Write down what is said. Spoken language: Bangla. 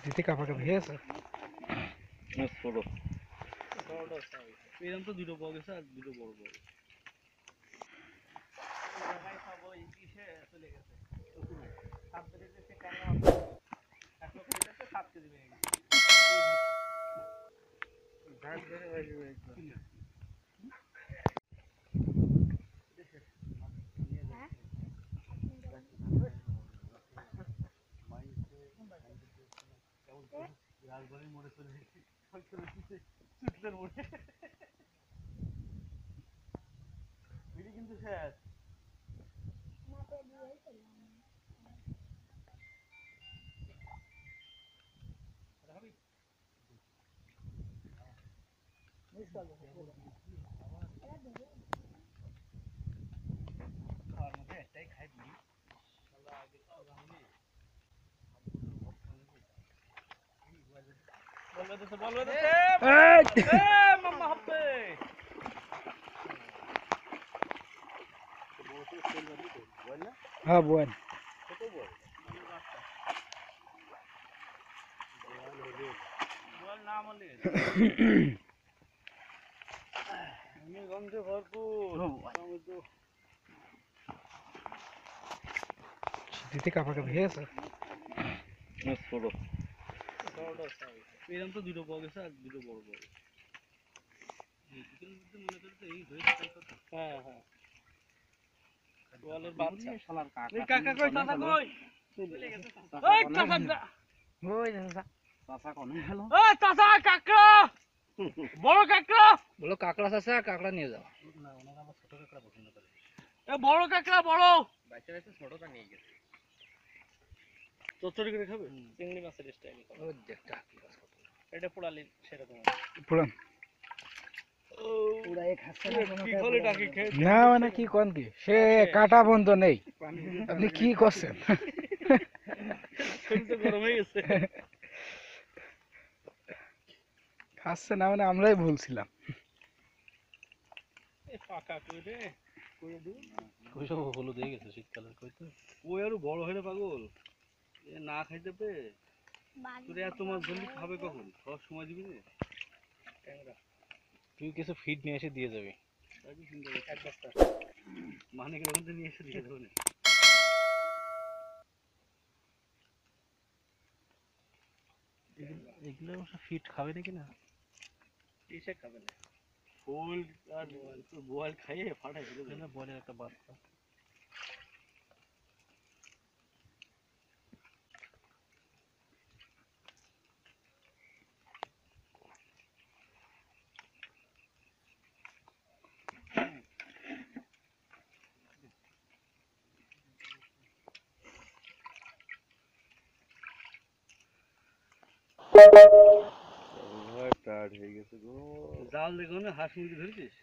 দিতে কাপা কাপি হয়ে আছে ছোট এরকম তো দুটো বড় গেছে আর দুটো বড় বড় চলে গেছে সাত ধরে সে কেন এক লোক গেছে 7 কেজি ভেঙে গেছে ভাগ ধরে বাজবে রাজবাড়ির মোড়ে চলে গেছি সুতলের মোড়ে ভিড়ি কিন্তু শেষ খাওয়ার মধ্যে একটাই খাই দিই বলবে তো মাম্মা হাপ্পে হ্যাঁ বোন নাম হলে গন্ধে ভরপুর দিতে কাপা কাপি হয়ে আছে ছোট এরকম তো দুটো বড় গেছে আর দুটো বড় বড় মনে করি তো এই হয়েছে হ্যাঁ হ্যাঁ ওয়ালের বাচ্চা শালার কাকা কই চাচা কই চলে গেছে ওই চাচা ওই চাচা কোন গেল ওই চাচা কাকড়া বড় কাকড়া বলো কাকড়া চাচা কাকড়া নিয়ে যাও না ওনারা আবার ছোট কাকড়া পছন্দ করে এ বড় কাকড়া বড় বাচ্চা বাচ্চা ছোটটা নিয়ে গেছে চচ্চড়ি করে খাবে চিংড়ি মাছের স্টাইল ও দেখটা এটা পোড়ালি সেরকম পুরান না মানে কি কোন কি সে কাটা বন্ধ নেই আপনি কি করছেন গরম হয়ে গেছে খাচ্ছে না মানে আমরাই ভুলছিলাম পাকা করে ওইসব হলুদ হয়ে গেছে শীতকালের কই তো ওই আরো বড় হয়ে পাগল না খাইতে পে তোর এত মাছ ধরলি খাবে কখন সব সময় দিবি না তুই কিছু ফিড নিয়ে এসে দিয়ে যাবি এক বস্তা মানে কি ওখান থেকে নিয়ে এসে দিয়ে দেবো না এগুলো অবশ্য ফিট খাবে নাকি না এসে খাবে না ফুল আর বোয়াল খাইয়ে ফাটাই দিল বলের একটা বাচ্চা জাল দেখো না হাঁস মুরগি ধরেছিস